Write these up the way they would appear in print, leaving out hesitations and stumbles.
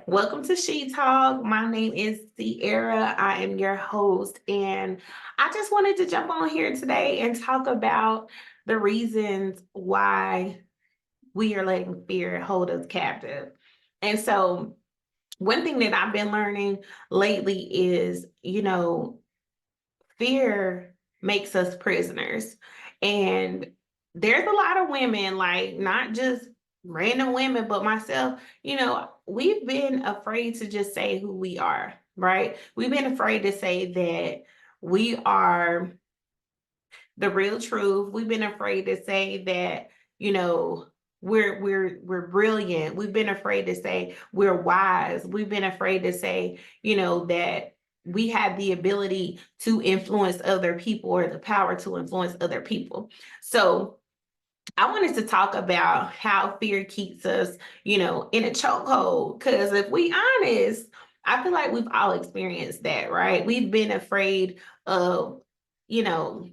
Welcome to She Talk. My name is Sierra. I am your host, and I just wanted to jump on here today and talk about the reasons why we are letting fear hold us captive. And so, one thing that I've been learning lately is, fear makes us prisoners. And there's a lot of women, like not just random women, but myself, we've been afraid to just say who we are, right? We've been afraid to say that we are the real truth. We've been afraid to say that, we're brilliant. We've been afraid to say we're wise. We've been afraid to say, that we have the ability to influence other people or the power to influence other people. So I wanted to talk about how fear keeps us, in a chokehold. Because if we honest, I feel like we've all experienced that, right? We've been afraid of, you know,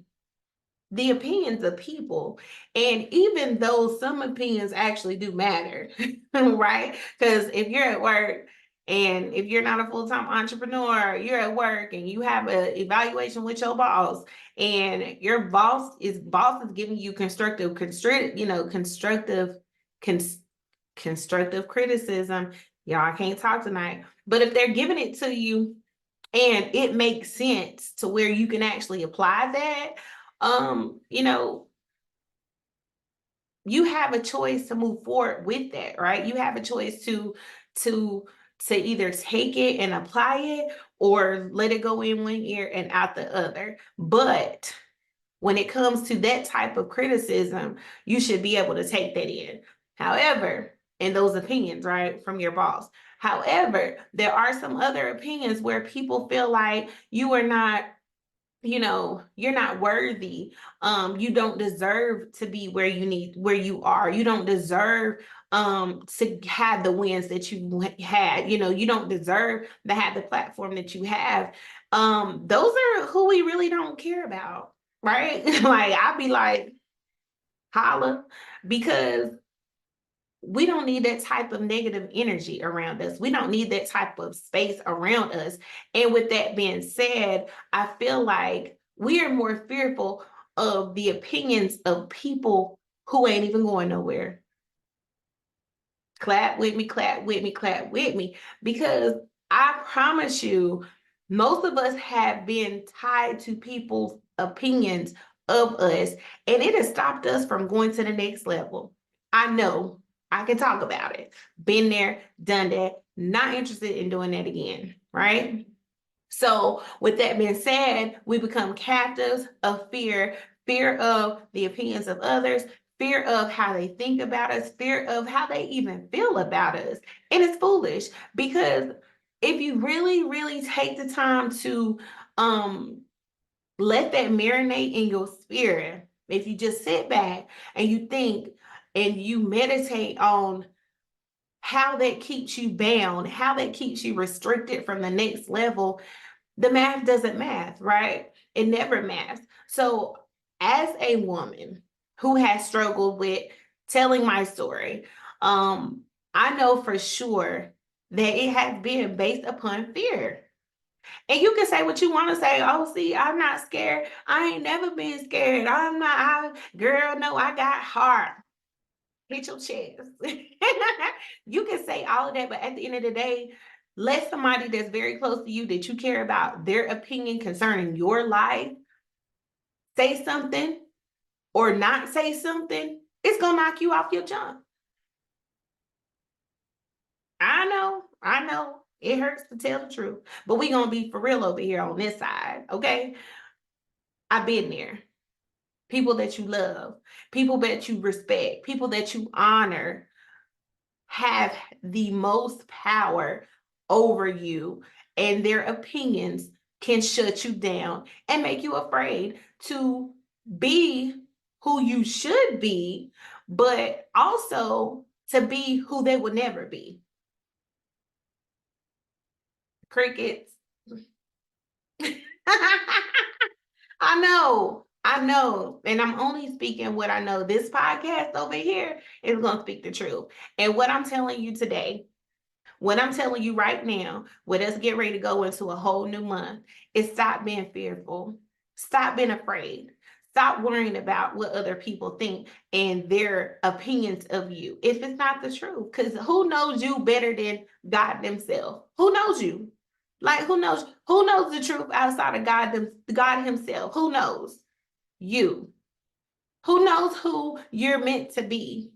the opinions of people. And even though some opinions actually do matter, right? Because if you're at work and if you're not a full-time entrepreneur, you're at work and you have an evaluation with your boss, and your boss is giving you constructive criticism. Y'all, I can't talk tonight. But if they're giving it to you and it makes sense to where you can actually apply that, you know, you have a choice to move forward with that, right? You have a choice to to either take it and apply it or let it go in one ear and out the other. But when it comes to that type of criticism, you should be able to take that in. However, in those opinions, right, from your boss. However, there are some other opinions where people feel like you are not, you're not worthy. You don't deserve to be where you are. You don't deserve to have the wins that you had. You don't deserve to have the platform that you have. Those are who we really don't care about, right? Like I'd be like, holla, because we don't need that type of negative energy around us. We don't need that type of space around us. And with that being said, I feel like we are more fearful of the opinions of people who ain't even going nowhere. Clap with me, clap with me, clap with me. Because I promise you, most of us have been tied to people's opinions of us, and it has stopped us from going to the next level. I know I can talk about it. Been there, done that, not interested in doing that again, right? So, with that being said, we become captives of fear, fear of the opinions of others, fear of how they think about us, fear of how they even feel about us. And it's foolish because if you really, really take the time to um, let that marinate in your spirit, if you just sit back and you think and you meditate on how that keeps you bound, how that keeps you restricted from the next level, the math doesn't math, right? It never maths. So, as a woman who has struggled with telling my story, I know for sure that it has been based upon fear. And you can say what you want to say. Oh, see, I'm not scared. I ain't never been scared. Girl, no, I got heart. Hit your chest. You can say all of that, but at the end of the day, let somebody that's very close to you that you care about their opinion concerning your life say something or not say something, it's gonna knock you off your jump. I know. It hurts to tell the truth, but we gonna be for real over here on this side, okay? I've been there. People that you love, people that you respect, people that you honor have the most power over you, and their opinions can shut you down and make you afraid to be who you should be, but also to be who they would never be. Crickets. I know. And I'm only speaking what I know. This podcast over here is going to speak the truth. And what I'm telling you today, What I'm telling you right now, with us get ready to go into a whole new month, is stop being fearful. Stop being afraid. Stop worrying about what other people think and their opinions of you if it's not the truth. Because who knows you better than God Himself? Who knows you? Like who knows? Who knows the truth outside of God Himself? Who knows? You. Who knows who you're meant to be?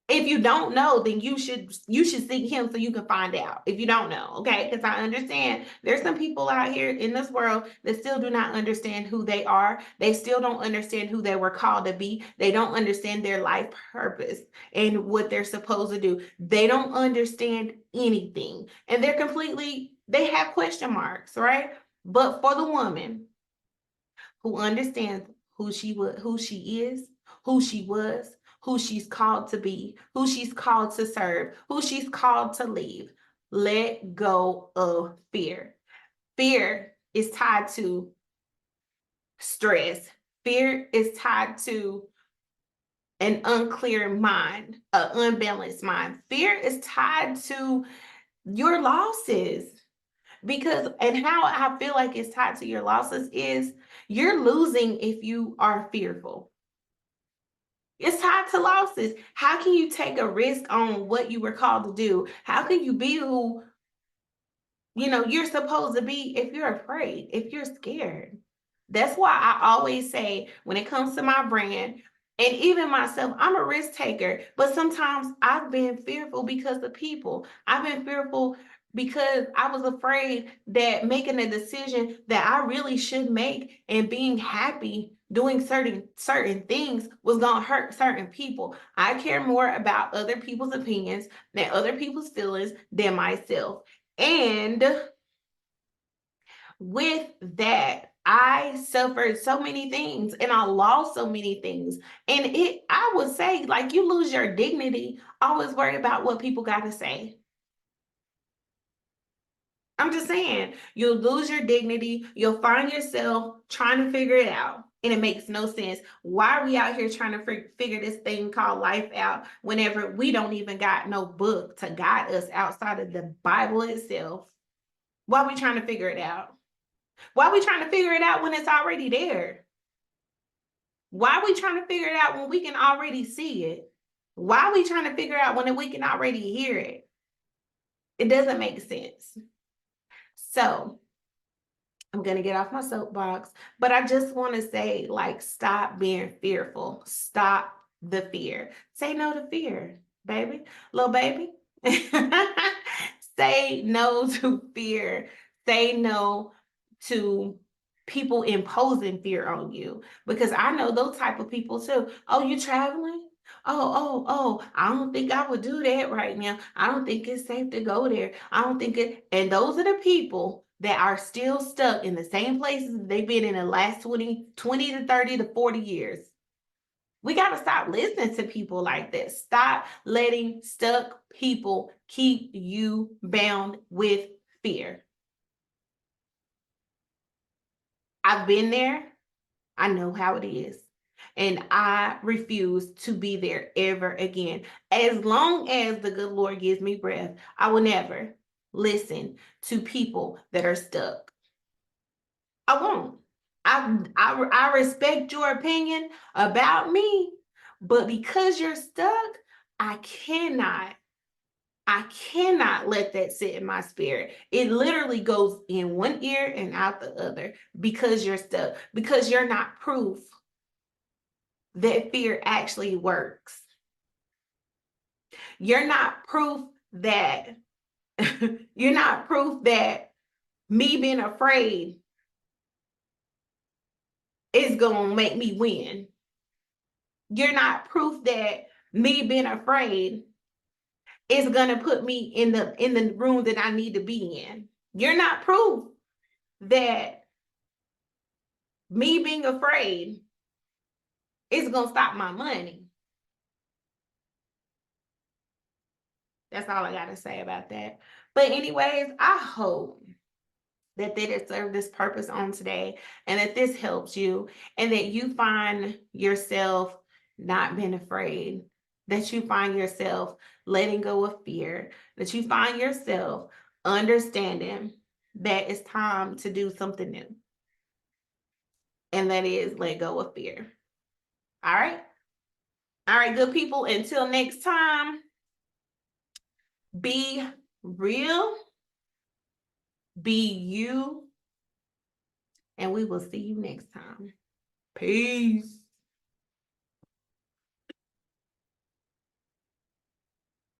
If you don't know, then you should seek Him so you can find out. If you don't know, okay? Because I understand there's some people out here in this world that still do not understand who they are. They still don't understand who they were called to be. They don't understand their life purpose and what they're supposed to do. They don't understand anything, and they have question marks, right? But for the woman who understands who she is, who she was, who she's called to be, who she's called to serve, who she's called to leave. Let go of fear. Fear is tied to stress. Fear is tied to an unclear mind, an unbalanced mind. Fear is tied to your losses. Because, and how I feel like it's tied to your losses is you're losing if you are fearful. It's tied to losses. How can you take a risk on what you were called to do? How can you be who you're supposed to be if you're afraid, if you're scared? That's why I always say when it comes to my brand and even myself, I'm a risk taker, but sometimes I've been fearful because of people. I've been fearful because I was afraid that making a decision that I really should make and being happy doing certain things was going to hurt certain people. I care more about other people's opinions than other people's feelings than myself. And with that, I suffered so many things and I lost so many things. And I would say, like, you lose your dignity, always worry about what people got to say. I'm just saying, you'll lose your dignity. You'll find yourself trying to figure it out. And it makes no sense. Why are we out here trying to figure this thing called life out whenever we don't even got no book to guide us outside of the Bible itself? Why are we trying to figure it out? Why are we trying to figure it out when it's already there? Why are we trying to figure it out when we can already see it? Why are we trying to figure out when we can already hear it? It doesn't make sense. So I'm going to get off my soapbox, but I just want to say, like, stop being fearful. Stop the fear. Say no to fear, baby. Little baby. Say no to fear. Say no to people imposing fear on you, because I know those type of people too. Oh, you traveling? Oh, I don't think I would do that right now. I don't think it's safe to go there. I don't think it. And those are the people that are still stuck in the same places they've been in the last 20 to 30 to 40 years. We got to stop listening to people like this. Stop letting stuck people keep you bound with fear. I've been there. I know how it is. And I refuse to be there ever again. As long as the good Lord gives me breath, I will never listen to people that are stuck. I won't. I respect your opinion about me, but because you're stuck, I cannot I cannot let that sit in my spirit. It literally goes in one ear and out the other because you're stuck, because you're not proof that fear actually works. You're not proof that you're not proof that me being afraid is going to make me win. You're not proof that me being afraid is going to put me in the room that I need to be in. You're not proof that me being afraid is going to stop my money. That's all I got to say about that. But anyways, I hope that it served this purpose on today and that this helps you and that you find yourself not being afraid, that you find yourself letting go of fear, that you find yourself understanding that it's time to do something new. And that is let go of fear. All right. All right, good people. Until next time, be real, be you, and we will see you next time. Peace.